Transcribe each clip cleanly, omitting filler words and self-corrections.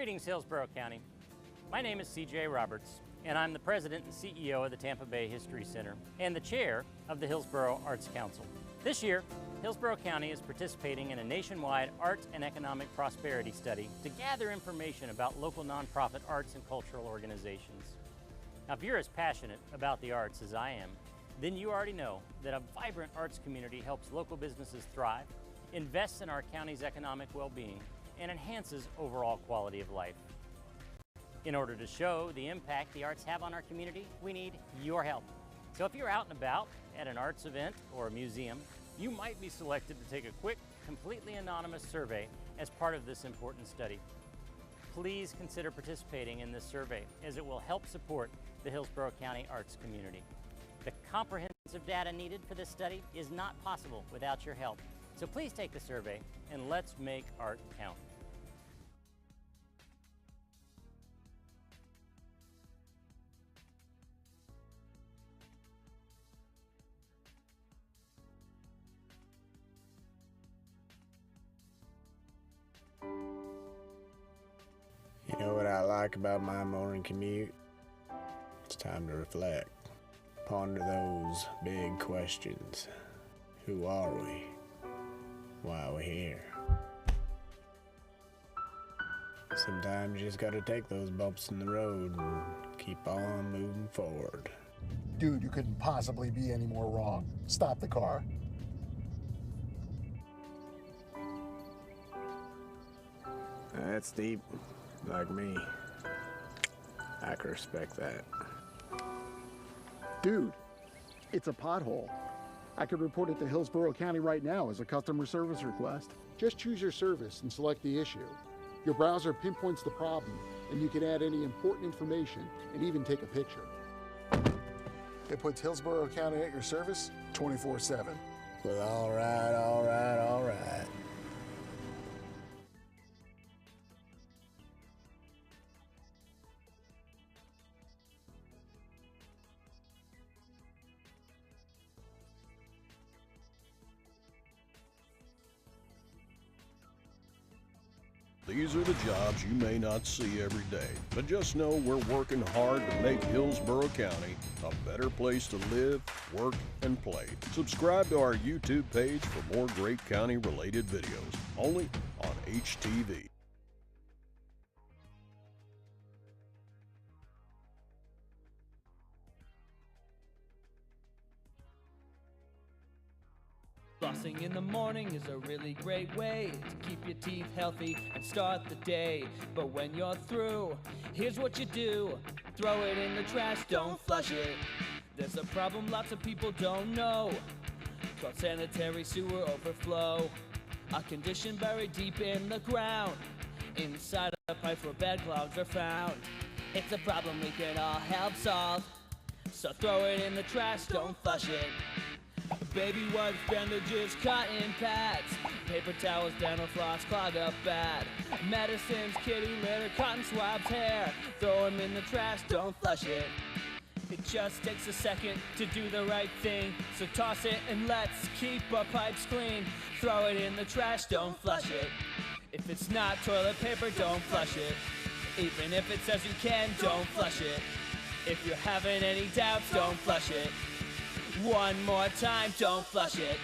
Greetings, Hillsborough County. My name is C.J. Roberts, and I'm the president and CEO of the Tampa Bay History Center and the chair of the Hillsborough Arts Council. This year, Hillsborough County is participating in a nationwide arts and economic prosperity study to gather information about local nonprofit arts and cultural organizations. Now, if you're as passionate about the arts as I am, then you already know that a vibrant arts community helps local businesses thrive, invests in our county's economic well-being, and enhances overall quality of life. In order to show the impact the arts have on our community, we need your help. So if you're out and about at an arts event or a museum, you might be selected to take a quick, completely anonymous survey as part of this important study. Please consider participating in this survey, as it will help support the Hillsborough County arts community. The comprehensive data needed for this study is not possible without your help. So please take the survey and let's make art count. You know what I like about my morning commute? It's time to reflect. Ponder those big questions. Who are we? Why are we here? Sometimes you just gotta take those bumps in the road and keep on moving forward. Dude, you couldn't possibly be any more wrong. Stop the car. That's deep. Like me. I can respect that. Dude, it's a pothole. I could report it to Hillsborough County right now as a customer service request. Just choose your service and select the issue. Your browser pinpoints the problem, and you can add any important information and even take a picture. It puts Hillsborough County at your service 24/7. Well, all right. These are the jobs you may not see every day, but just know we're working hard to make Hillsborough County a better place to live, work, and play. Subscribe to our YouTube page for more great county-related videos, only on HTV. Flossing in the morning is a really great way to keep your teeth healthy and start the day. But when you're through, here's what you do. Throw it in the trash, don't flush it. There's a problem lots of people don't know, called sanitary sewer overflow. A condition buried deep in the ground, inside a pipe where bad clogs are found. It's a problem we can all help solve, so throw it in the trash, don't flush it. Baby wipes, bandages, cotton pads, paper towels, dental floss, clog up bad. Medicines, kitty litter, cotton swabs, hair. Throw them in the trash, don't flush it. It just takes a second to do the right thing, so toss it and let's keep our pipes clean. Throw it in the trash, don't flush it. If it's not toilet paper, don't flush it. Even if it says you can, don't flush it. If you're having any doubts, don't flush it. One more time, don't flush it.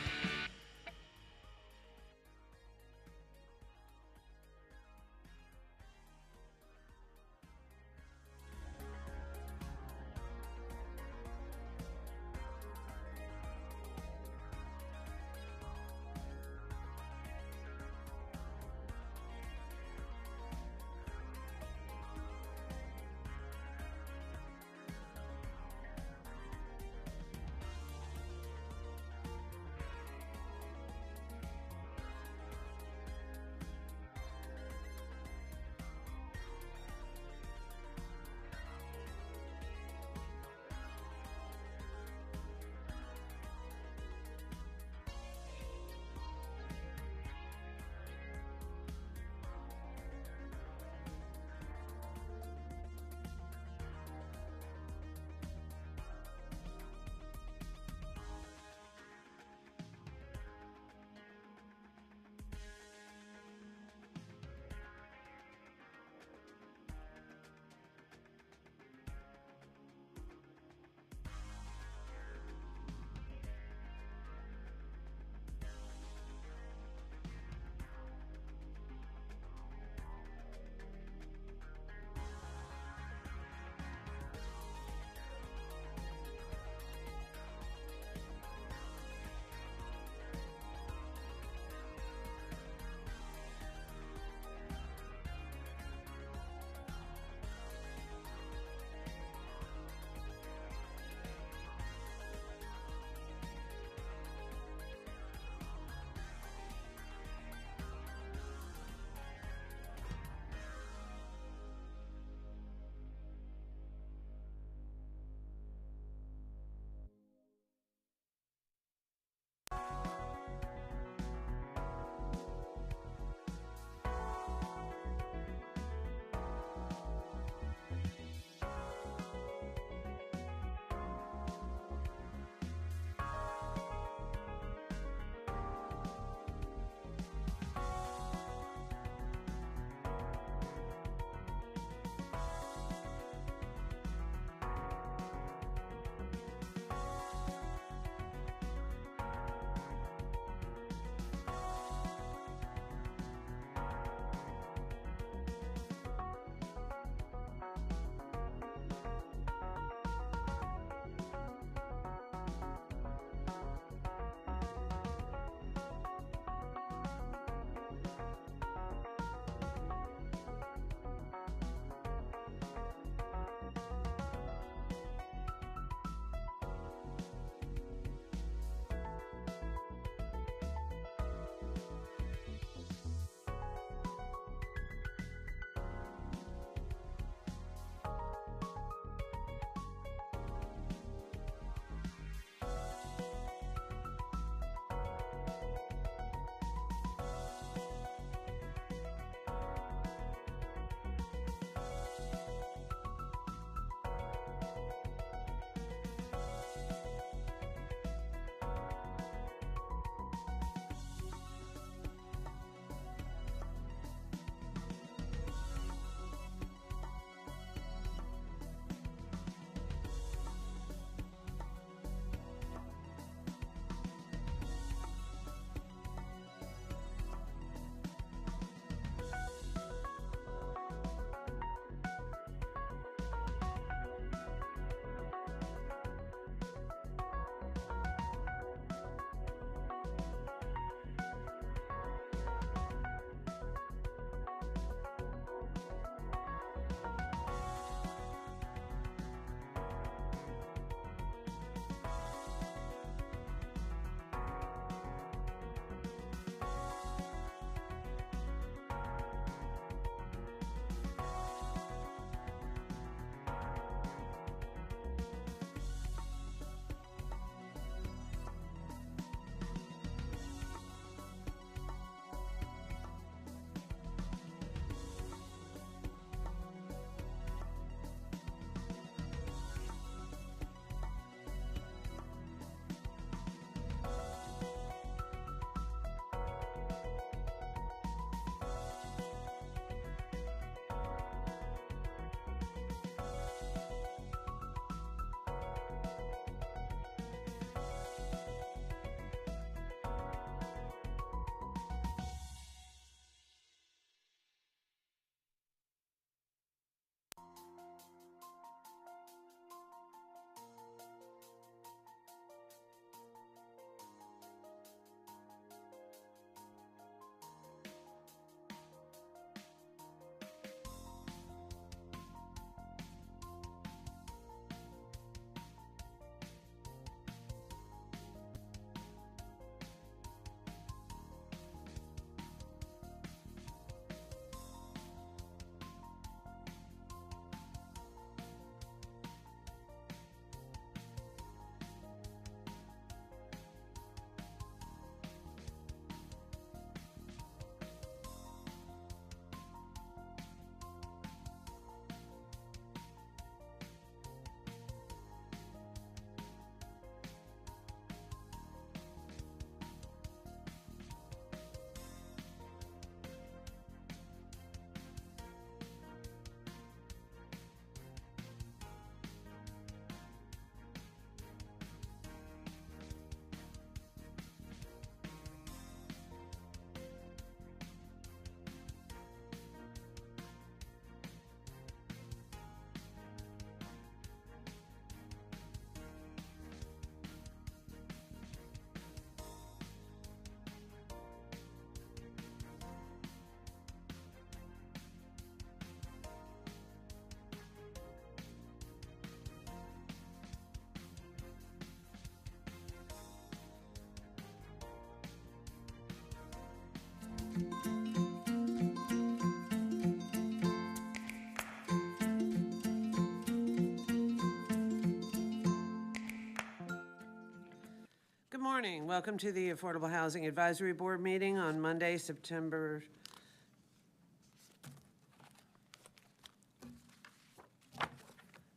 morning. Welcome to the Affordable Housing Advisory Board meeting on Monday,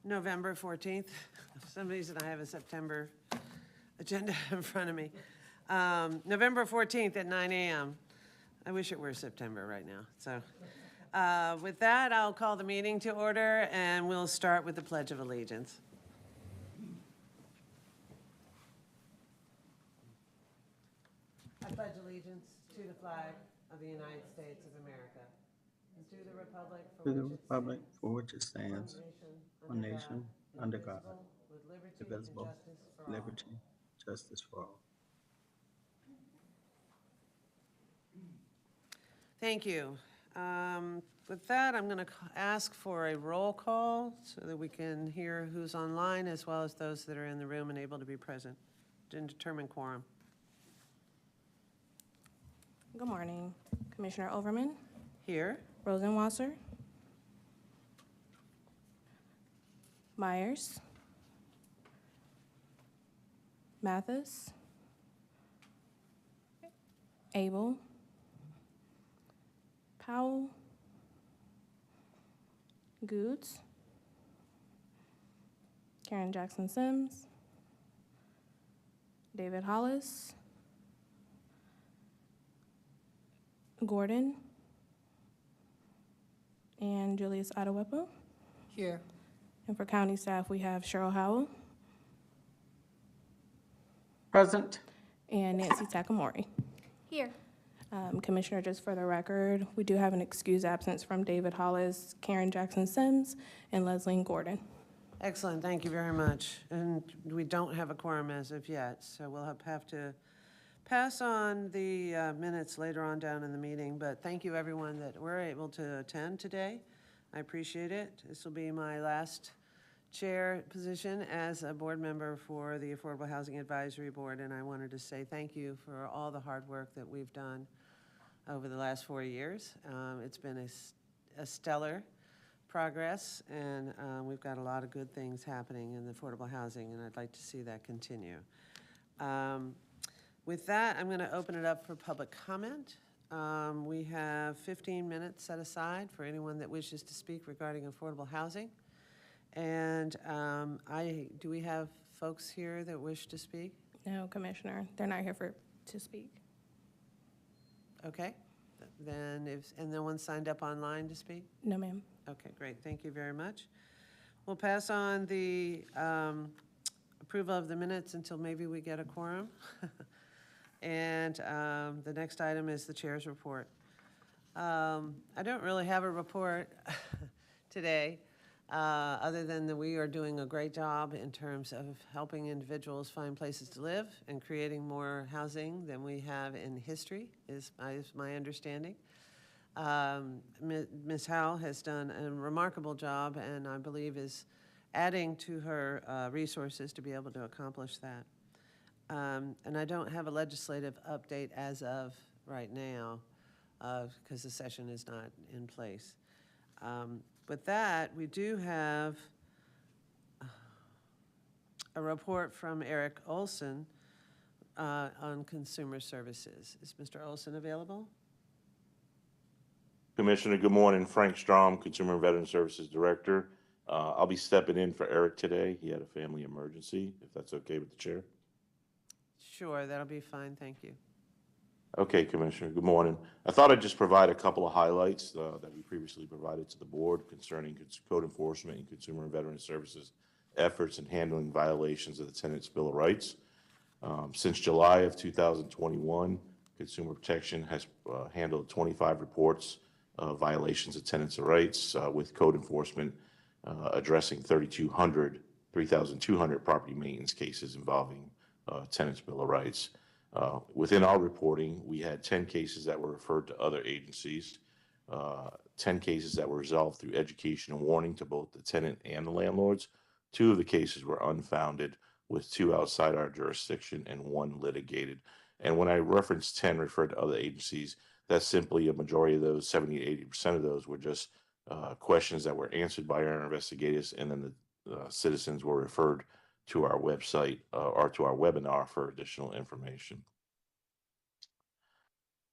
November 14th. For some reason, I have a September agenda in front of me. November 14th at 9 a.m. I wish it were September right now. So with that, I'll call the meeting to order, and we'll start with the Pledge of Allegiance. I pledge allegiance to the flag of the United States of America and to the republic for which it stands, one nation, under God, indivisible, with liberty and justice for all. Thank you. With that, I'm going to ask for a roll call so that we can hear who's online as well as those that are in the room and able to be present and determine quorum. Good morning. Commissioner Overman, Here. Rosenwasser, Myers, Mathis, Abel, Powell, Goods, Karen Jackson Sims, David Hollis, Gordon, and Julius Adewepo. Here. And for county staff, we have Cheryl Howell Present. and Nancy Takamori. Here. Commissioner, just for the record, we do have an excused absence from David Hollis, Karen Jackson Sims, and Leslie Gordon. Excellent, thank you very much. And we don't have a quorum as of yet, so we'll have to pass on the minutes later on down in the meeting, but thank you everyone that were able to attend today. I appreciate it. This will be my last chair position as a board member for the Affordable Housing Advisory Board, and I wanted to say thank you for all the hard work that we've done over the last 4 years. It's been a stellar progress, and we've got a lot of good things happening in the affordable housing, and I'd like to see that continue. With that, I'm going to open it up for public comment. We have 15 minutes set aside for anyone that wishes to speak regarding affordable housing. And do we have folks here that wish to speak? No, Commissioner, they're not here to speak. Okay, then and no one signed up online to speak? No, ma'am. Okay, great, thank you very much. We'll pass on the approval of the minutes until maybe we get a quorum. And the next item is the chair's report. I don't really have a report today, other than that we are doing a great job in terms of helping individuals find places to live and creating more housing than we have in history, is my understanding. Ms. Howell has done a remarkable job, and I believe is adding to her resources to be able to accomplish that. And I don't have a legislative update as of right now, because the session is not in place. With that, we do have a report from Eric Olson on consumer services. Is Mr. Olson available? Commissioner, good morning. Frank Strom, Consumer and Veteran Services Director. I'll be stepping in for Eric today. He had a family emergency, if that's okay with the chair. Sure, that'll be fine, thank you. Okay, Commissioner, good morning. I thought I'd just provide a couple of highlights that we previously provided to the board concerning code enforcement and Consumer and Veteran Services efforts in handling violations of the Tenants' Bill of Rights. Since July of 2021, Consumer Protection has handled 25 reports of violations of tenants' rights, with code enforcement addressing 3,200 property maintenance cases involving Tenants' Bill of Rights. Within our reporting, we had 10 cases that were referred to other agencies, 10 cases that were resolved through education and warning to both the tenant and the landlords. 2 of the cases were unfounded, with 2 outside our jurisdiction and 1 litigated. And when I reference 10 referred to other agencies, that's simply a majority of those, 70 to 80% of those were just questions that were answered by our investigators, and then the citizens were referred to our website or to our webinar for additional information.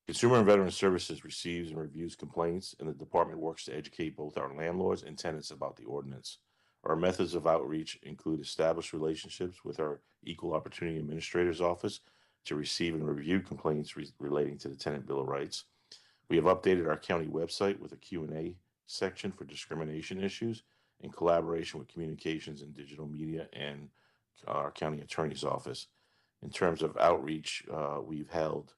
Consumer and Veteran Services receives and reviews complaints, and the department works to educate both our landlords and tenants about the ordinance. Our methods of outreach include established relationships with our Equal Opportunity Administrator's Office to receive and review complaints relating to the Tenant Bill of Rights. We have updated our county website with a Q&A section for discrimination issues in collaboration with communications and digital media and our county attorney's office. In terms of outreach, we've held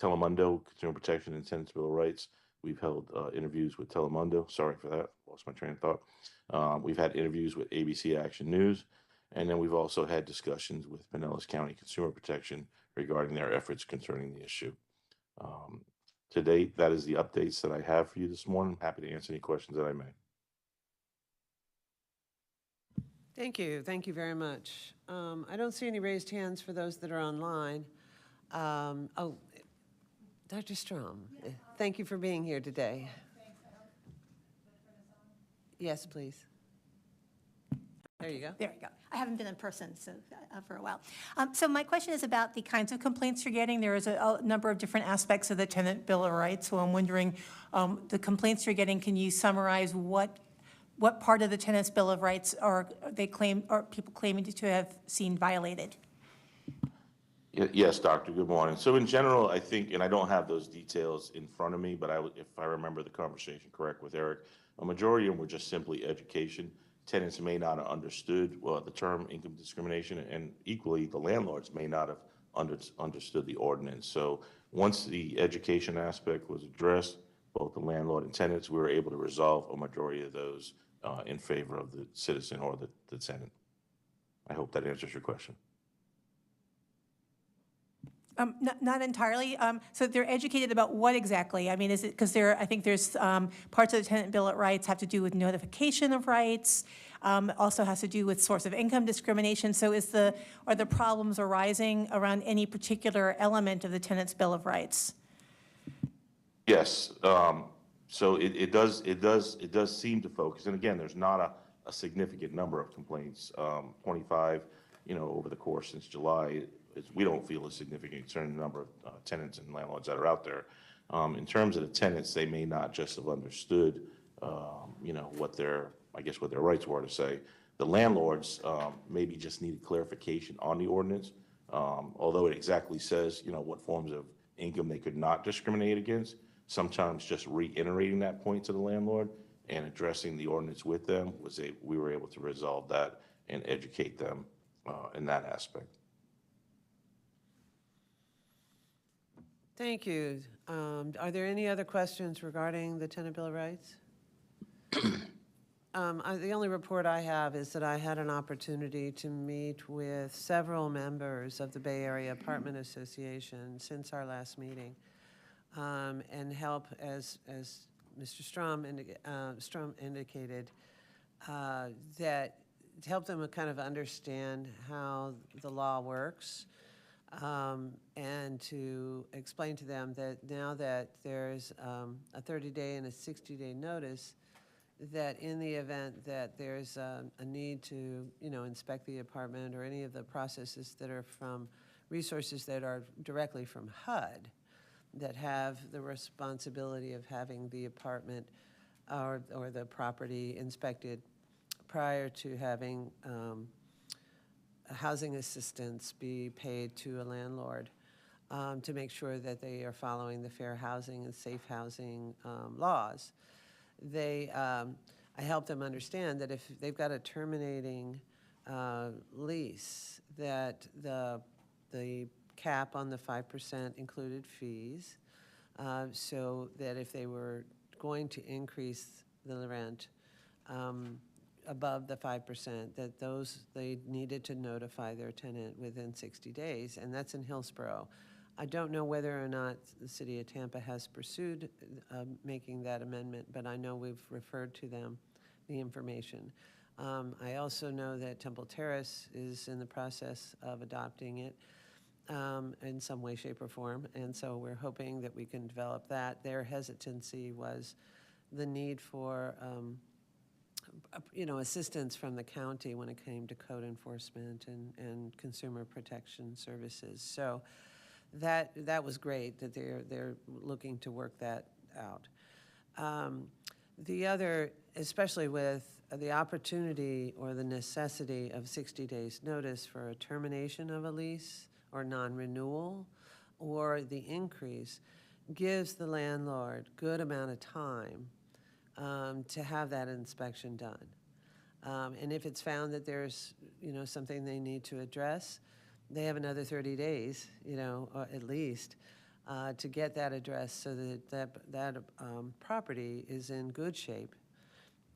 Telemundo, Consumer Protection and Tenants Bill of Rights. We've held interviews with Telemundo. Sorry for that. Lost my train of thought. We've had interviews with ABC Action News. And then we've also had discussions with Pinellas County Consumer Protection regarding their efforts concerning the issue. To date, that is the updates that I have for you this morning. I'm happy to answer any questions that I may. Thank you. Thank you very much. I don't see any raised hands for those that are online. Oh, Dr. Strom, thank you for being here today. Yes, please. There you go. There you go. I haven't been in person for a while. So my question is about the kinds of complaints you're getting. There is a number of different aspects of the Tenant Bill of Rights. So I'm wondering, the complaints you're getting, can you summarize what part of the Tenant's Bill of Rights are people claiming to have seen violated? Yes, Doctor. Good morning. So in general, I think, and I don't have those details in front of me, but if I remember the conversation correct with Eric, a majority of them were just simply education. Tenants may not have understood the term income discrimination, and equally the landlords may not have understood the ordinance. So once the education aspect was addressed, both the landlord and tenants, we were able to resolve a majority of those in favor of the citizen or the tenant. I hope that answers your question. Not entirely. So they're educated about what exactly? I mean, is it because I think there's parts of the Tenant Bill of Rights have to do with notification of rights, also has to do with source of income discrimination. So are the problems arising around any particular element of the Tenant's Bill of Rights? Yes. So it does seem to focus, and again, there's not a significant number of complaints. 25, over the course since July. We don't feel a significant concern in the number of tenants and landlords that are out there. In terms of the tenants, they may not just have understood, what their rights were to say. The landlords maybe just needed clarification on the ordinance, although it exactly says, what forms of income they could not discriminate against. Sometimes just reiterating that point to the landlord and addressing the ordinance with them we were able to resolve that and educate them in that aspect. Thank you. Are there any other questions regarding the Tenant Bill of Rights? The only report I have is that I had an opportunity to meet with several members of the Bay Area Apartment Association since our last meeting, and help, as Mr. Strom indicated, that help them kind of understand how the law works. And to explain to them that now that there's a 30-day and a 60-day notice, that in the event that there's a need to, inspect the apartment or any of the processes that are from resources that are directly from HUD, that have the responsibility of having the apartment or the property inspected prior to having housing assistance be paid to a landlord, to make sure that they are following the fair housing and safe housing laws. I help them understand that if they've got a terminating lease, that the cap on the 5% included fees, so that if they were going to increase the rent above the 5%, that they needed to notify their tenant within 60 days, and that's in Hillsborough. I don't know whether or not the city of Tampa has pursued making that amendment, but I know we've referred to them the information. I also know that Temple Terrace is in the process of adopting it in some way, shape, or form, and so we're hoping that we can develop that. Their hesitancy was the need for assistance from the county when it came to code enforcement and consumer protection services. So that was great that they're looking to work that out. The other, especially with the opportunity or the necessity of 60 days notice for a termination of a lease or non-renewal or the increase, gives the landlord good amount of time to have that inspection done. And if it's found that there's, something they need to address, they have another 30 days, at least, to get that addressed so that property is in good shape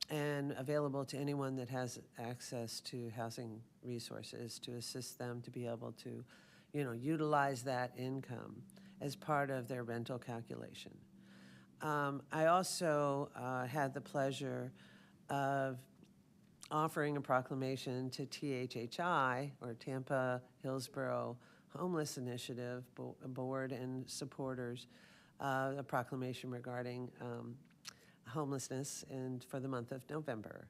and available to anyone that has access to housing resources to assist them to be able to, utilize that income as part of their rental calculation. I also had the pleasure of offering a proclamation to THHI, or Tampa Hillsborough Homeless Initiative Board and supporters, a proclamation regarding homelessness and for the month of November.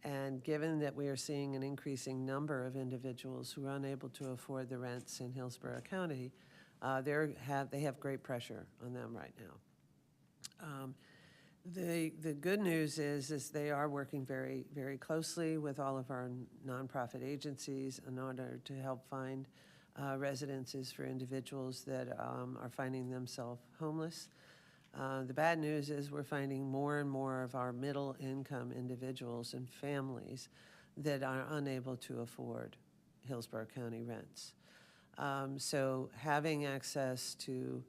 And given that we are seeing an increasing number of individuals who are unable to afford the rents in Hillsborough County, they have great pressure on them right now. The good news is they are working very, very closely with all of our nonprofit agencies in order to help find residences for individuals that are finding themselves homeless. The bad news is we're finding more and more of our middle income individuals and families that are unable to afford Hillsborough County rents. So having access to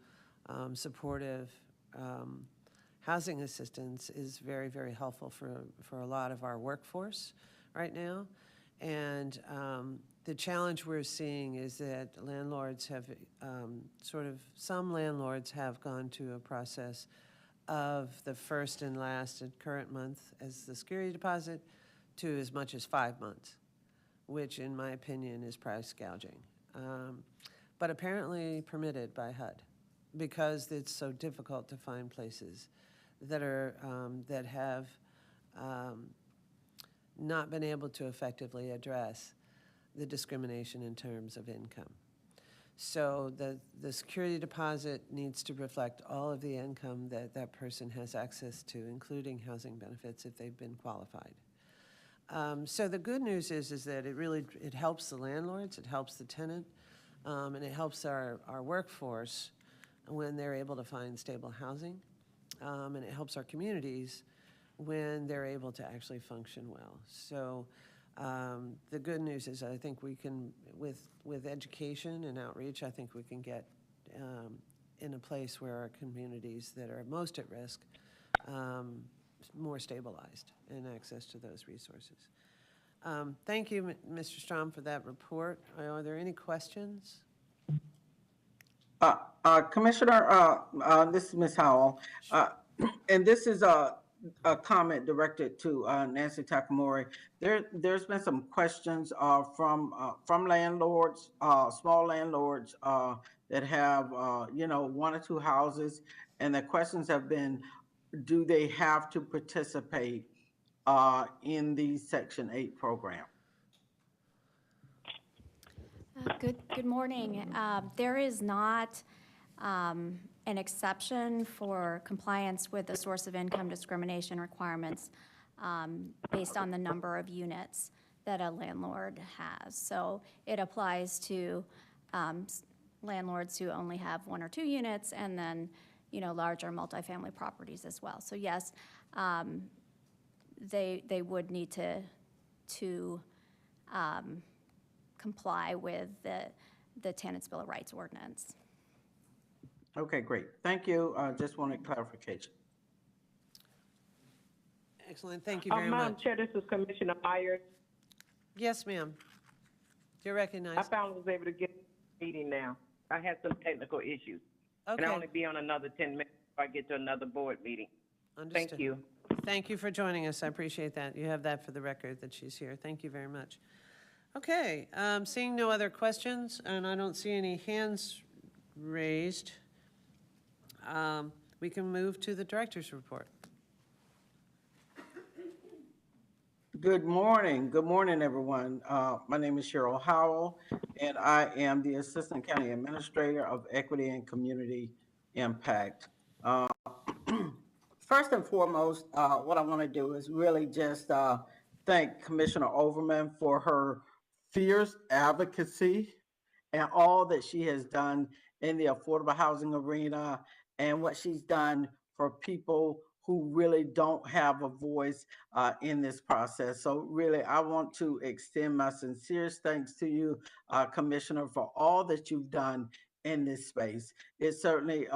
supportive housing assistance is very, very helpful for a lot of our workforce right now. And the challenge we're seeing is that landlords have some landlords have gone to a process of the first and last and current month as the security deposit to as much as 5 months, which in my opinion is price gouging. But apparently permitted by HUD because it's so difficult to find places that have not been able to effectively address the discrimination in terms of income. So the security deposit needs to reflect all of the income that person has access to, including housing benefits if they've been qualified. So the good news is that it helps the landlords, it helps the tenant, and it helps our workforce when they're able to find stable housing, and it helps our communities when they're able to actually function well. So the good news is I think we can, with education and outreach, I think we can get in a place where our communities that are most at risk more stabilized and access to those resources. Thank you, Mr. Strom, for that report. Are there any questions? Commissioner, this is Ms. Howell, and this is a comment directed to Nancy Takamori. There's been some questions from landlords, small landlords that have 1 or 2 houses, and the questions have been, do they have to participate in the Section 8 program? Good morning. There is not an exception for compliance with the source of income discrimination requirements based on the number of units that a landlord has. So it applies to landlords who only have 1 or 2 units, and then larger multifamily properties as well. So yes, they would need to comply with the Tenants Bill of Rights ordinance. Okay, great. Thank you. Just wanted clarification. Excellent. Thank you very much. Madam Chair, this is Commissioner Myers. Yes, ma'am. You're recognized. I finally was able to get the meeting now. I had some technical issues. Okay. And I only be on another 10 minutes before I get to another board meeting. Understood. Thank you. Thank you for joining us. I appreciate that. You have that for the record that she's here. Thank you very much. Okay, seeing no other questions, and I don't see any hands raised, we can move to the director's report. Good morning. Good morning, everyone. My name is Cheryl Howell, and I am the Assistant County Administrator of Equity and Community Impact. Uh, First and foremost, what I want to do is really just thank Commissioner Overman for her fierce advocacy and all that she has done in the affordable housing arena and what she's done for people who really don't have a voice in this process. So really, I want to extend my sincerest thanks to you, Commissioner, for all that you've done in this space. It certainly,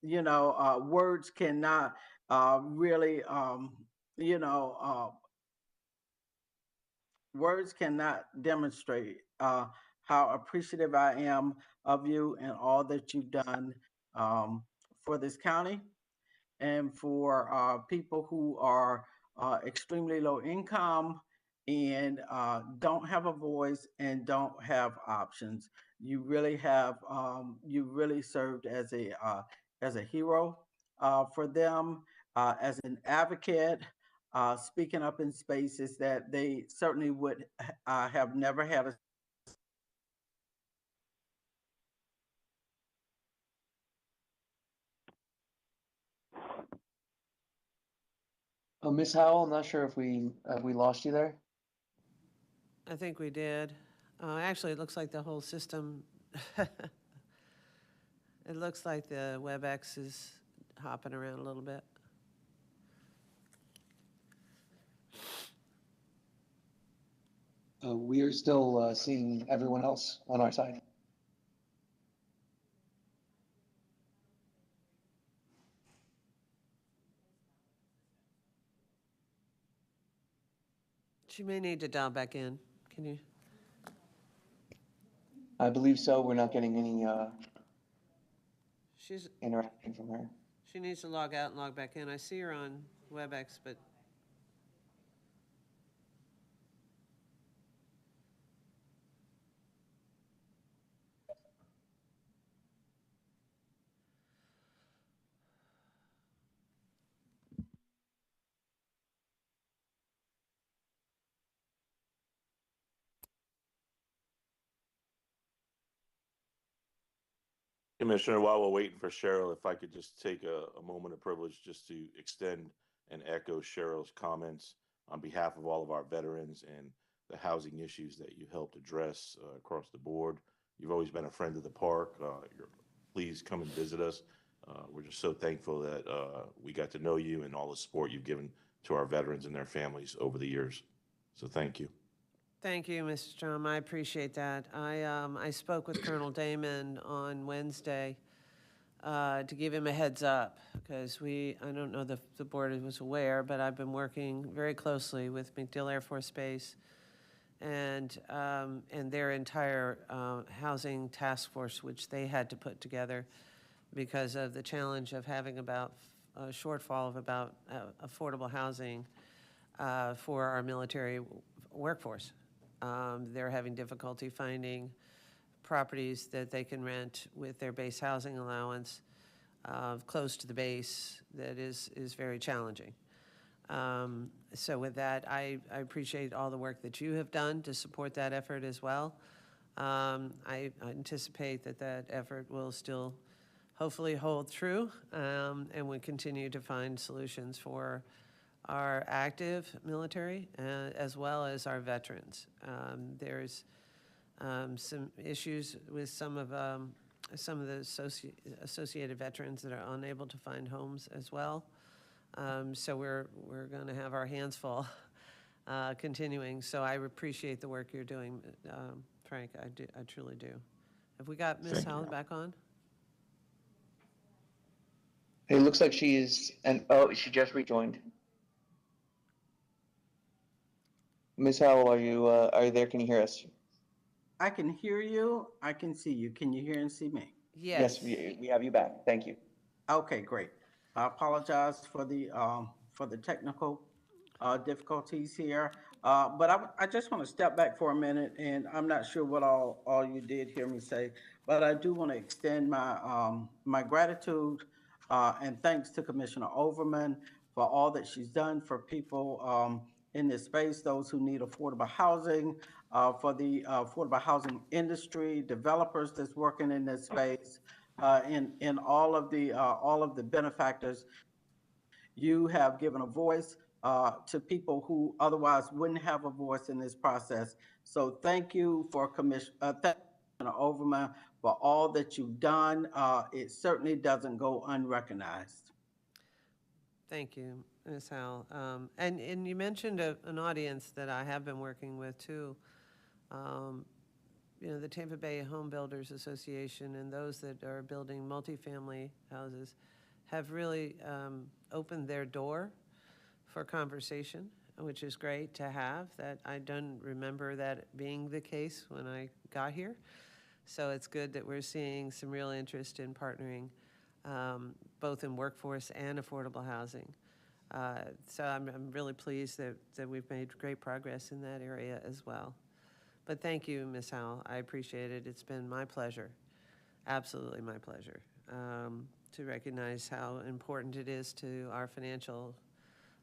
words cannot really, words cannot demonstrate how appreciative I am of you and all that you've done for this county and for people who are extremely low income and don't have a voice and don't have options. You really have, you really served as a hero for them, as an advocate, speaking up in spaces that they certainly would have never had a Oh, Miss Howell, I'm not sure if we lost you there. I think we did. Actually, it looks like the whole system, it looks like the WebEx is hopping around a little bit. We are still seeing everyone else on our side. She may need to dial back in. Can you? I believe so. We're not getting any She's interaction from her. She needs to log out and log back in. I see her on WebEx, but Commissioner, while we're waiting for Cheryl, if I could just take a moment of privilege just to extend and echo Cheryl's comments on behalf of all of our veterans and the housing issues that you helped address across the board. You've always been a friend of the park. Please come and visit us. We're just so thankful that we got to know you and all the support you've given to our veterans and their families over the years. So thank you. thank you, Mr. Strom. I appreciate that. I spoke with Colonel Damon on Wednesday to give him a heads up because I don't know if the board was aware, but I've been working very closely with MacDill Air Force Base and their entire housing task force, which they had to put together because of the challenge of having about a shortfall of about affordable housing for our military workforce. They're having difficulty finding properties that they can rent with their base housing allowance close to the base. That is very challenging. So with that, I appreciate all the work that you have done to support that effort as well. I anticipate that effort will still hopefully hold true and we continue to find solutions for our active military as well as our veterans. There's some issues with some of the associated veterans that are unable to find homes as well. So we're going to have our hands full continuing. So I appreciate the work you're doing, Frank. I truly do. Have we got Ms. Howell back on? It looks like she is, she just rejoined. Ms. Howell, are you there? Can you hear us? I can hear you. I can see you. Can you hear and see me? Yes, we have you back. Thank you. Okay, great. I apologize for the technical difficulties here, but I just want to step back for a minute, and I'm not sure what all you did hear me say, but I do want to extend my my gratitude and thanks to Commissioner Overman for all that she's done for people in this space, those who need affordable housing, for the affordable housing industry, developers that's working in this space, in all of the benefactors. You have given a voice to people who otherwise wouldn't have a voice in this process. So thank you for Commissioner Overman for all that you've done. It certainly doesn't go unrecognized. Thank you, Ms. Howell. And you mentioned an audience that I have been working with too. You know, the Tampa Bay Home Builders Association and those that are building multifamily houses have really opened their door for conversation, which is great to have. That I don't remember that being the case when I got here. So it's good that we're seeing some real interest in partnering both in workforce and affordable housing. So I'm really pleased that we've made great progress in that area as well. But thank you, Ms. Howell. I appreciate it. It's been my pleasure, absolutely my pleasure, to recognize how important it is to our financial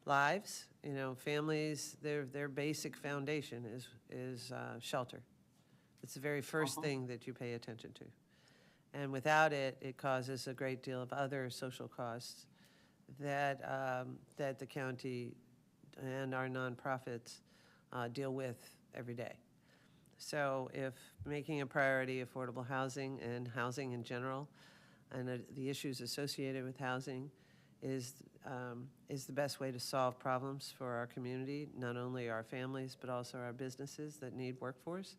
lives. You know, families, their basic foundation is shelter. It's the very first thing that you pay attention to. And without it, it causes a great deal of other social costs that the county and our nonprofits deal with every day. So if making a priority affordable housing and housing in general and the issues associated with housing is the best way to solve problems for our community, not only our families, but also our businesses that need workforce,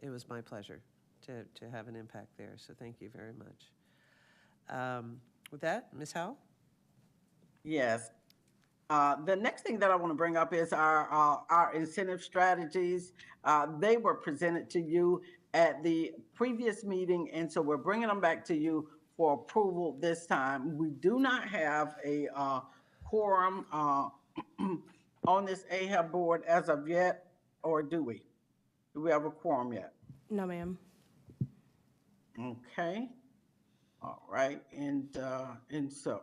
it was my pleasure to have an impact there. So thank you very much. With that, Ms. Howell? Yes. The next thing that I want to bring up is our incentive strategies. They were presented to you at the previous meeting, and so we're bringing them back to you for approval this time. We do not have a quorum on this AHAB board as of yet, or do we? Do we have a quorum yet? No, ma'am. Okay. All right. And so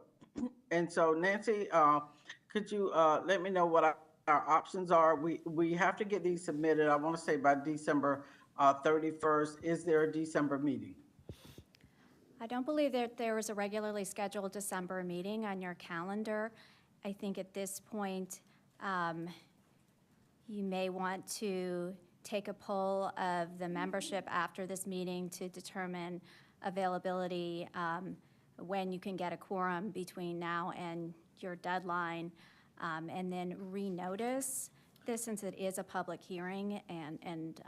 Nancy, could you let me know what our options are? We have to get these submitted, I want to say by December 31st. Is there a December meeting? I don't believe that there was a regularly scheduled December meeting on your calendar. I think at this point, you may want to take a poll of the membership after this meeting to determine availability, when you can get a quorum between now and your deadline, and then renotice this since it is a public hearing, and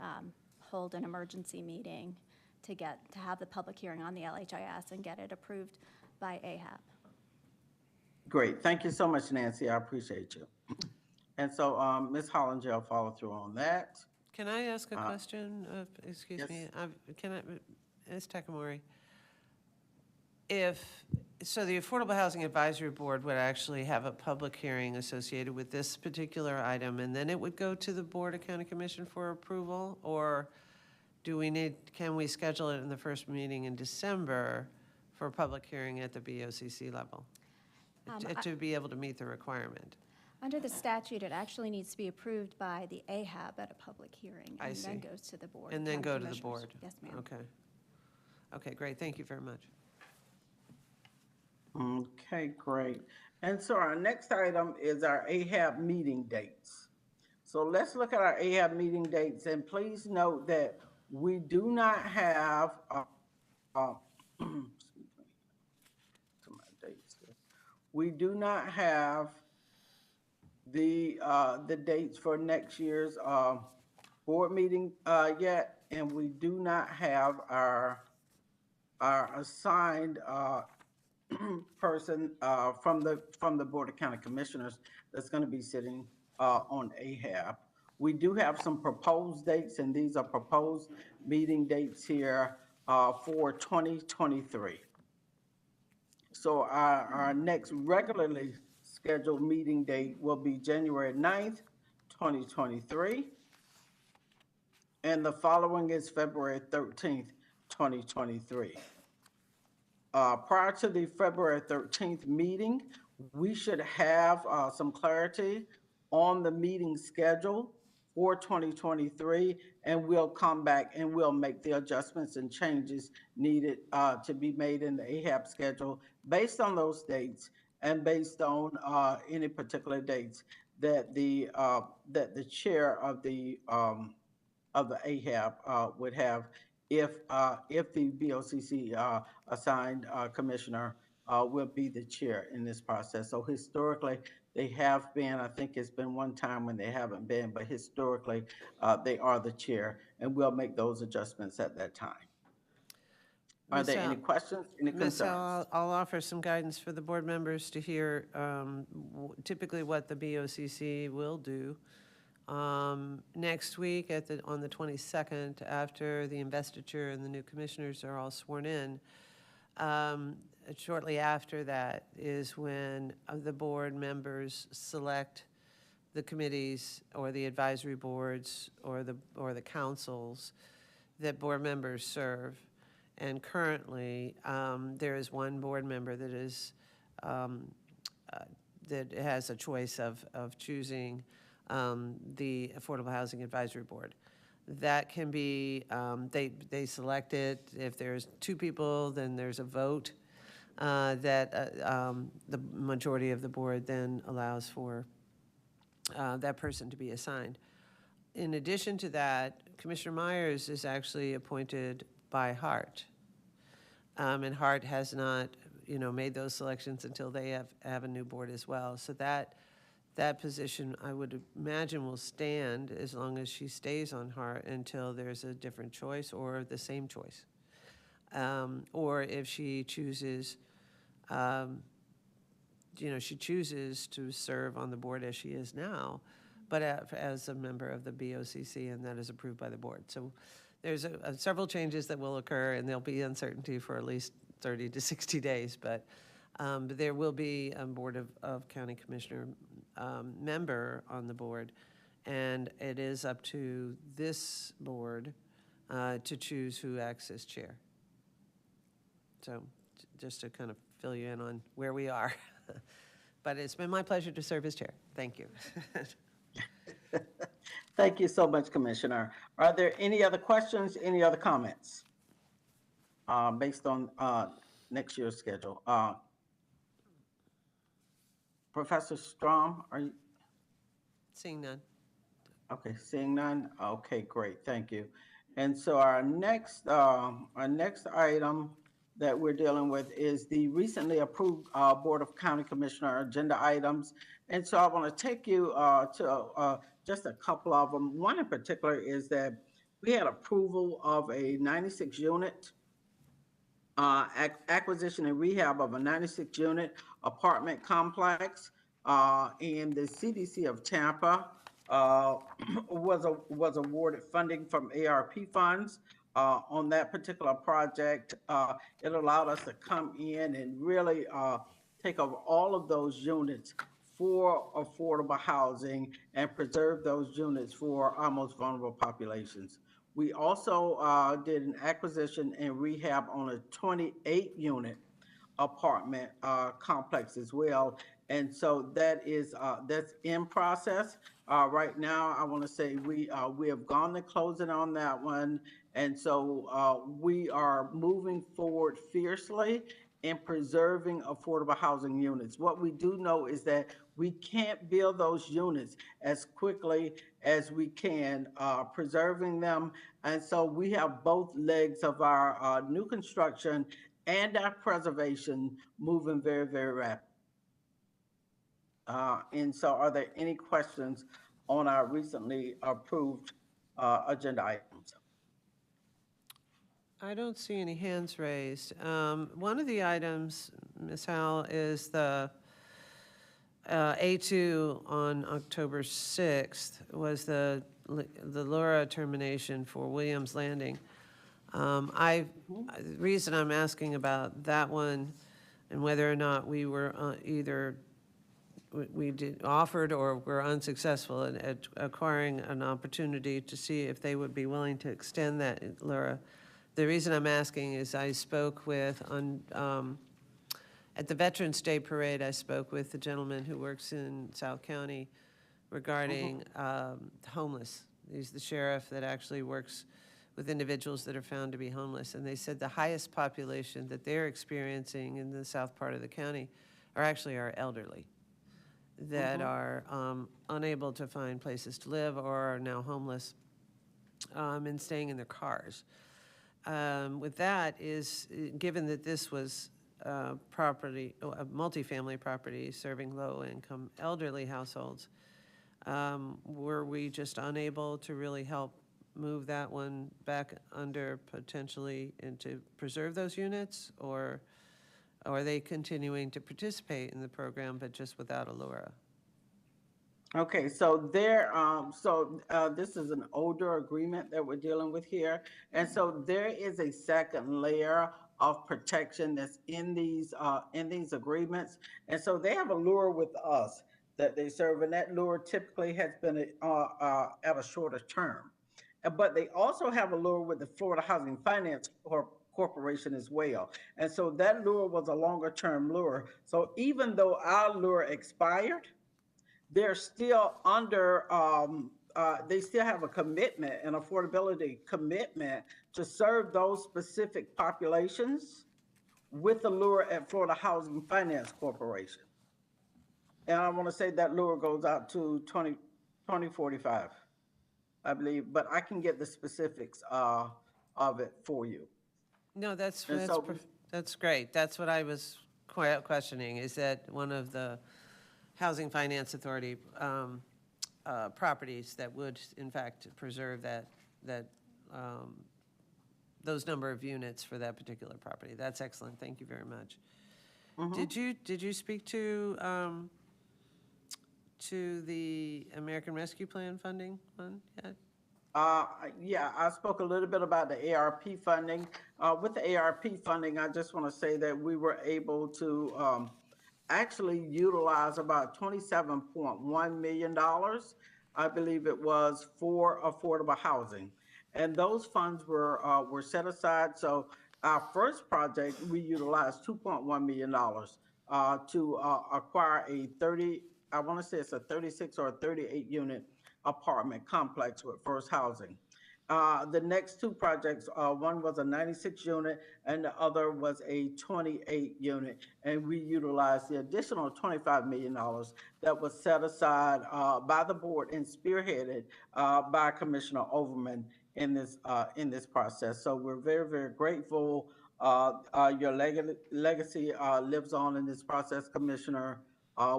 hold an emergency meeting to have the public hearing on the LHIS and get it approved by AHAB. Great. Thank you so much, Nancy. I appreciate you. And so Ms. Hollinger will follow through on that. Can I ask a question? Excuse me. Ms. Takamori, so the Affordable Housing Advisory Board would actually have a public hearing associated with this particular item, and then it would go to the Board of County Commission for approval, or can we schedule it in the first meeting in December for a public hearing at the BOCC level to be able to meet the requirement? Under the statute, it actually needs to be approved by the AHAB at a public hearing, and then goes to the board. And then go to the board. Yes, ma'am. Okay. Okay, great. Thank you very much. Okay, great. And so our next item is our AHAB meeting dates. So let's look at our AHAB meeting dates, and please note that we do not have we do not have the dates for next year's board meeting yet, and we do not have our assigned person from the Board of County Commissioners that's going to be sitting on AHAB. We do have some proposed dates, and these are proposed meeting dates here for 2023. So our next regularly scheduled meeting date will be January 9th, 2023. And the following is February 13th, 2023. Prior to the February 13th meeting, we should have some clarity on the meeting schedule for 2023, and we'll come back and we'll make the adjustments and changes needed to be made in the AHAB schedule based on those dates and based on any particular dates that the chair of the AHAB would have if the BOCC assigned commissioner will be the chair in this process. So historically, they have been, I think it's been one time when they haven't been, but historically, they are the chair, and we'll make those adjustments at that time. Are there any questions, any concerns? I'll offer some guidance for the board members to hear typically what the BOCC will do. Next week on the 22nd, after the investiture and the new commissioners are all sworn in, shortly after that is when the board members select the committees or the advisory boards or the councils that board members serve. And currently, there is one board member that is that has a choice of choosing the Affordable Housing Advisory Board. That can be, they select it. If there's two people, then there's a vote that the majority of the board then allows for that person to be assigned. In addition to that, Commissioner Myers is actually appointed by Hart. And Hart has not, made those selections until they have a new board as well. So that position, I would imagine, will stand as long as she stays on Hart until there's a different choice or the same choice. Or if she chooses, she chooses to serve on the board as she is now, but as a member of the BOCC, and that is approved by the board. So there's several changes that will occur, and there'll be uncertainty for at least 30 to 60 days, but there will be a Board of County Commissioner member on the board, and it is up to this board to choose who acts as chair. So just to kind of fill you in on where we are. But it's been my pleasure to serve as chair. Thank you. Thank you so much, Commissioner. Are there any other questions, any other comments based on next year's schedule? Professor Strom, are you? Seeing none. Okay, seeing none. Okay, great, thank you. And so our next item that we're dealing with is the recently approved Board of County Commissioner agenda items. And so I want to take you to just a couple of them. One in particular is that we had approval of a 96 unit acquisition and rehab of a 96 unit apartment complex in the CDC of Tampa. Was awarded funding from ARP funds on that particular project. It allowed us to come in and really take over all of those units for affordable housing and preserve those units for our most vulnerable populations. We also did an acquisition and rehab on a 28 unit apartment complex as well. And so that's in process. Right now, I want to say we have gone to closing on that one. And so we are moving forward fiercely in preserving affordable housing units. What we do know is that we can't build those units as quickly as we can, preserving them. And so we have both legs of our new construction and our preservation moving very, very rapidly. And so are there any questions on our recently approved agenda items? I don't see any hands raised. One of the items, Ms. Howell, is the A2 on October 6th was the LURA termination for Williams Landing. The reason I'm asking about that one and whether or not we were either offered or were unsuccessful at acquiring an opportunity to see if they would be willing to extend that LURA. The reason I'm asking is I spoke with, at the Veterans Day Parade, I spoke with the gentleman who works in South County regarding homeless. He's the sheriff that actually works with individuals that are found to be homeless. And they said the highest population that they're experiencing in the south part of the county are actually our elderly that are unable to find places to live or are now homeless and staying in their cars. With that is, given that this was property, a multifamily property serving low-income elderly households, were we just unable to really help move that one back under potentially and to preserve those units, or are they continuing to participate in the program but just without Allura? Okay, so this is an older agreement that we're dealing with here. And so there is a second layer of protection that's in these agreements. And so they have a lure with us that they serve, and that lure typically has been at a shorter term. But they also have a lure with the Florida Housing Finance Corporation as well. And so that lure was a longer term lure. So even though our lure expired, they're still under, they still have a commitment, an affordability commitment to serve those specific populations with the lure at Florida Housing Finance Corporation. And I want to say that lure goes out to 2045, I believe, but I can get the specifics of it for you. No, that's great. That's what I was questioning, is that one of the Housing Finance Authority properties that would, in fact, preserve those number of units for that particular property. That's excellent. Thank you very much. Did you speak to the American Rescue Plan funding one yet? Yeah, I spoke a little bit about the ARP funding. With the ARP funding, I just want to say that we were able to actually utilize about $27.1 million, I believe it was, for affordable housing. And those funds were set aside. So our first project, we utilized $2.1 million to acquire a 36 or a 38 unit apartment complex with First Housing. The next two projects, one was a 96 unit and the other was a 28 unit. And we utilized the additional $25 million that was set aside by the board and spearheaded by Commissioner Overman in this process. So we're very, very grateful. Your legacy lives on in this process, Commissioner,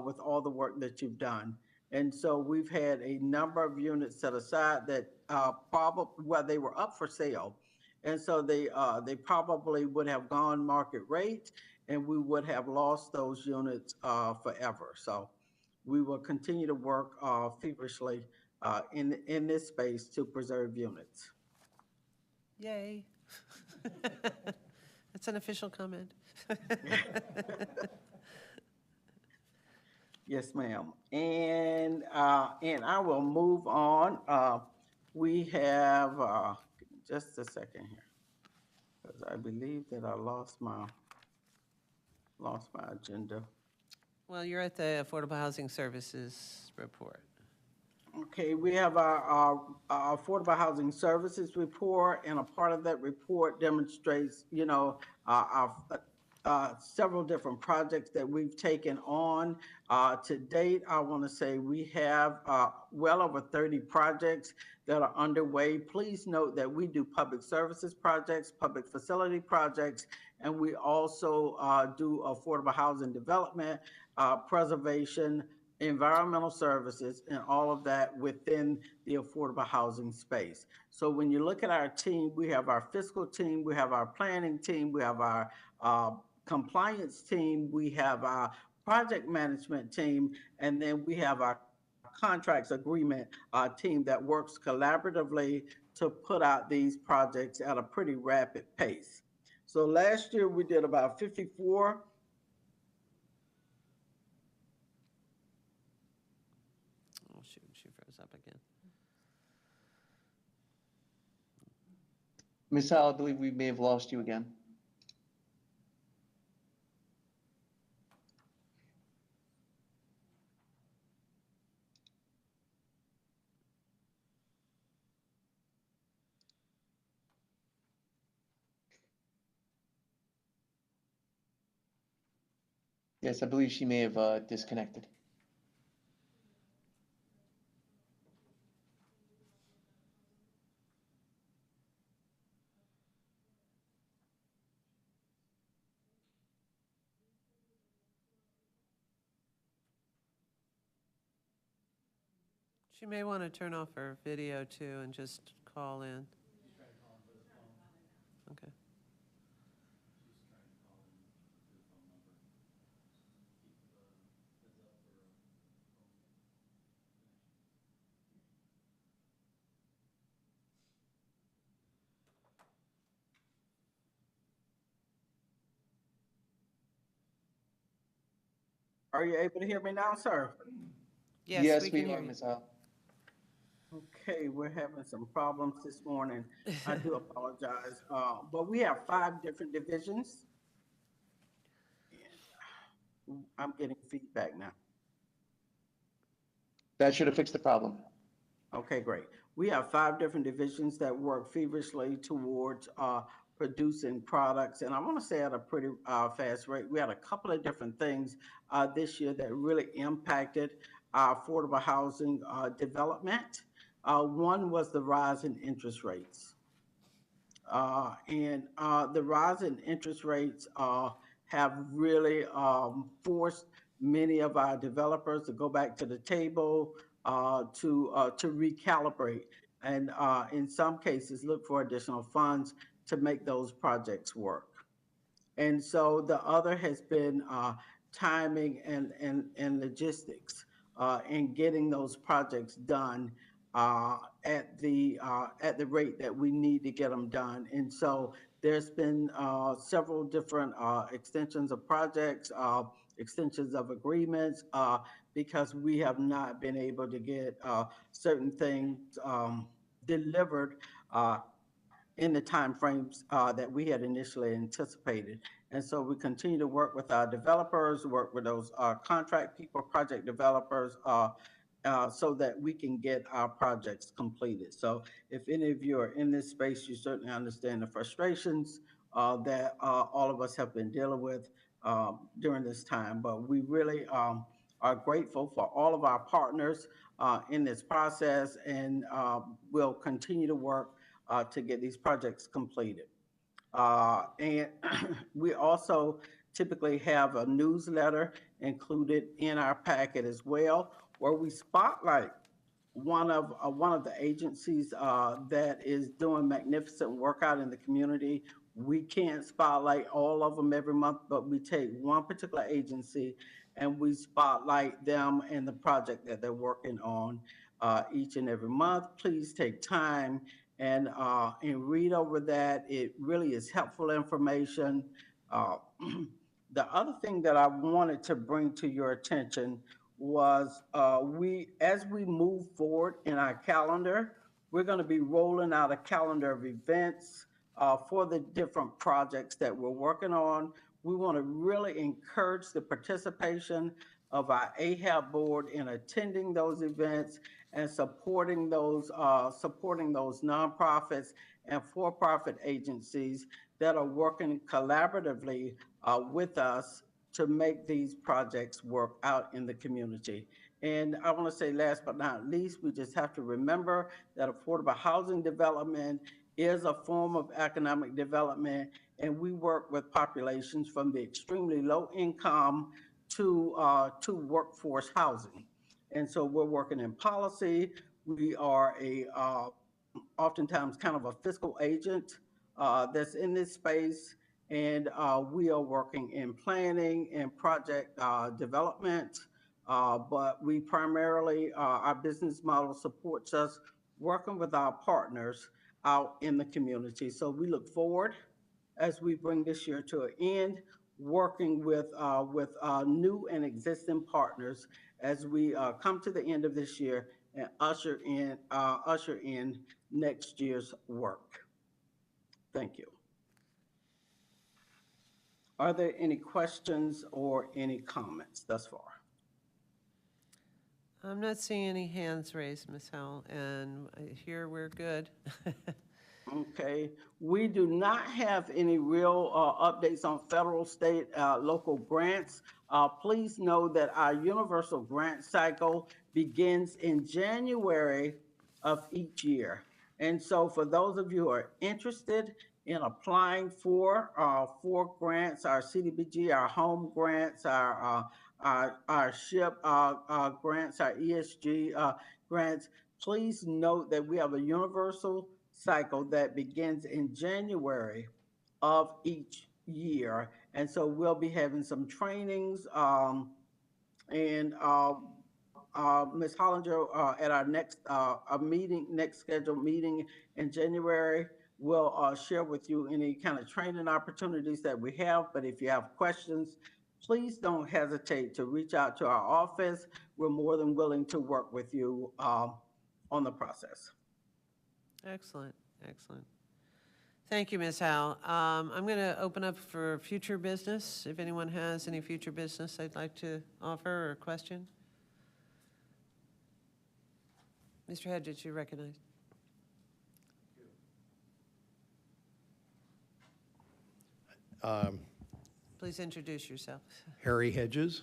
with all the work that you've done. And so we've had a number of units set aside that they were up for sale. And so they probably would have gone market rate and we would have lost those units forever. So we will continue to work feverishly in this space to preserve units. Yay. That's an official comment. Yes, ma'am. And I will move on. We have just a second here, because I believe that I lost my agenda. Well, you're at the Affordable Housing Services report. Okay, we have our Affordable Housing Services report, and a part of that report demonstrates, our several different projects that we've taken on. To date, I want to say we have well over 30 projects that are underway. Please note that we do public services projects, public facility projects, and we also do affordable housing development, preservation, environmental services, and all of that within the affordable housing space. So when you look at our team, we have our fiscal team, we have our planning team, we have our compliance team, we have our project management team, and then we have our contracts agreement team that works collaboratively to put out these projects at a pretty rapid pace. So last year we did about 54. Oh shoot, she froze up again. Ms. Howell, I believe we may have lost you again. Yes, I believe she may have disconnected. She may want to turn off her video too and just call in. Okay. Are you able to hear me now, sir? Yes, we can are, hear you. Ms. Howell. Okay, we're having some problems this morning. I do apologize. But we have 5 different divisions. I'm getting feedback now. That should have fixed the problem. Okay, great. We have 5 different divisions that work feverishly towards producing products, and I want to say at a pretty fast rate. We had a couple of different things this year that really impacted our affordable housing development. One was the rise in interest rates. And the rise in interest rates have really forced many of our developers to go back to the table to recalibrate and in some cases look for additional funds to make those projects work. And so the other has been timing and logistics in getting those projects done at the rate that we need to get them done. And so there's been several different extensions of projects, extensions of agreements, because we have not been able to get certain things delivered in the timeframes that we had initially anticipated. And so we continue to work with our developers, work with those contract people, project developers, so that we can get our projects completed. So if any of you are in this space, you certainly understand the frustrations that all of us have been dealing with during this time. But we really are grateful for all of our partners in this process, and we'll continue to work to get these projects completed. And we also typically have a newsletter included in our packet as well, where we spotlight one of the agencies that is doing magnificent work out in the community. We can't spotlight all of them every month, but we take one particular agency and we spotlight them and the project that they're working on each and every month. Please take time and read over that. It really is helpful information. The other thing that I wanted to bring to your attention was as we move forward in our calendar, we're going to be rolling out a calendar of events for the different projects that we're working on. We want to really encourage the participation of our AHAB board in attending those events and supporting those nonprofits and for-profit agencies that are working collaboratively with us to make these projects work out in the community. And I want to say last but not least, we just have to remember that affordable housing development is a form of economic development, and we work with populations from the extremely low income to workforce housing. And so we're working in policy. We are oftentimes kind of a fiscal agent that's in this space, and we are working in planning and project development, but we primarily, our business model supports us working with our partners out in the community. So we look forward as we bring this year to an end, working with new and existing partners as we come to the end of this year and usher in next year's work. Thank you. Are there any questions or any comments thus far? I'm not seeing any hands raised, Ms. Howell, and here we're good. Okay, we do not have any real updates on federal, state, local grants. Please know that our universal grant cycle begins in January of each year. And so for those of you who are interested in applying for grants, our CDBG, our home grants, our SHIP grants, our ESG grants, please note that we have a universal cycle that begins in January of each year. And so we'll be having some trainings and Ms. Hollinger at our next next scheduled meeting in January, will share with you any kind of training opportunities that we have. But if you have questions, please don't hesitate to reach out to our office. We're more than willing to work with you on the process. Excellent, excellent. Thank you, Ms. Howell. I'm going to open up for future business. If anyone has any future business they'd like to offer or question. Mr. Hedges, you recognized. Please introduce yourself. Harry Hedges,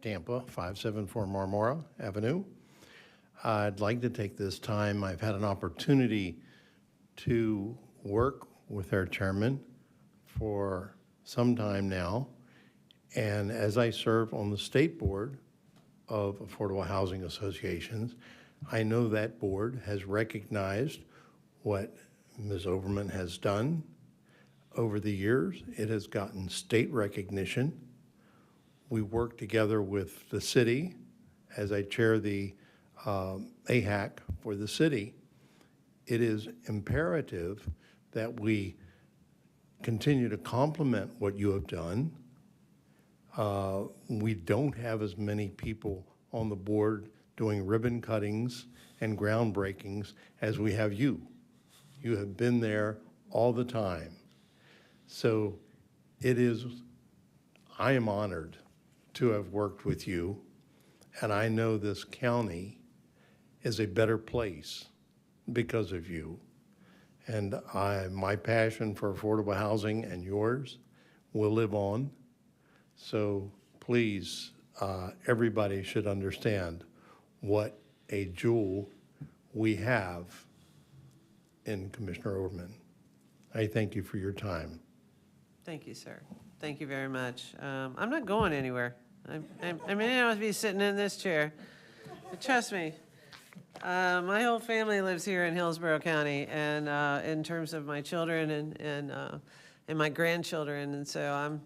Tampa, 574 Marmora Avenue. I'd like to take this time. I've had an opportunity to work with our chairman for some time now. And as I serve on the state board of Affordable Housing Associations, I know that board has recognized what Ms. Overman has done over the years. It has gotten state recognition. We work together with the city as I chair the AHAC for the city. It is imperative that we continue to complement what you have done. We don't have as many people on the board doing ribbon cuttings and groundbreakings as we have you. You have been there all the time. So I am honored to have worked with you, and I know this county is a better place because of you. And my passion for affordable housing and yours will live on. So please, everybody should understand what a jewel we have in Commissioner Overman. I thank you for your time. Thank you, sir. Thank you very much. I'm not going anywhere. I mean, I must be sitting in this chair. But trust me, my whole family lives here in Hillsborough County, and in terms of my children and my grandchildren, and so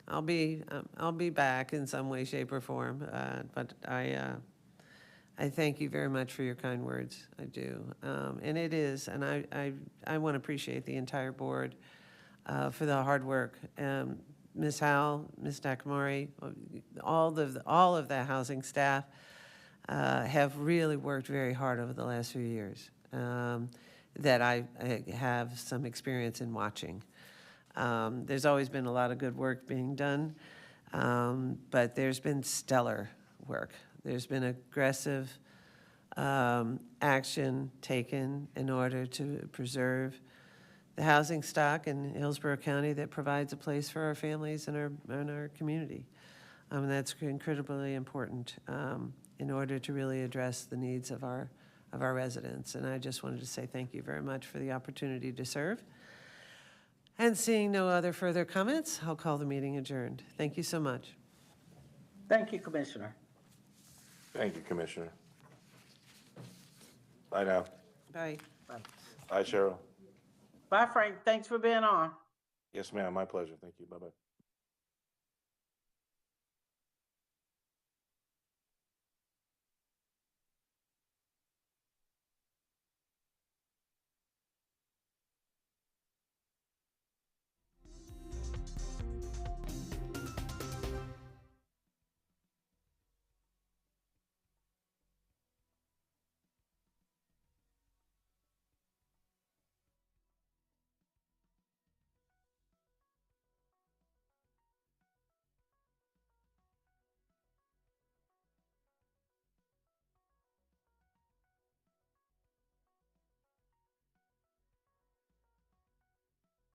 I'll be back in some way, shape, or form. But I thank you very much for your kind words. I do, and it is, and I want to appreciate the entire board for the hard work. Ms. Howell, Ms. Nakamori, all of the housing staff have really worked very hard over the last few years that I have some experience in watching. There's always been a lot of good work being done, but there's been stellar work. There's been aggressive action taken in order to preserve the housing stock in Hillsborough County that provides a place for our families and our community. That's incredibly important in order to really address the needs of our residents. And I just wanted to say thank you very much for the opportunity to serve. And seeing no other further comments, I'll call the meeting adjourned. Thank you so much. Thank you, Commissioner. Thank you, Commissioner. Bye now. Bye. Bye. Bye, Cheryl. Bye, Frank. Thanks for being on. Yes, ma'am. My pleasure. Thank you. Bye-bye.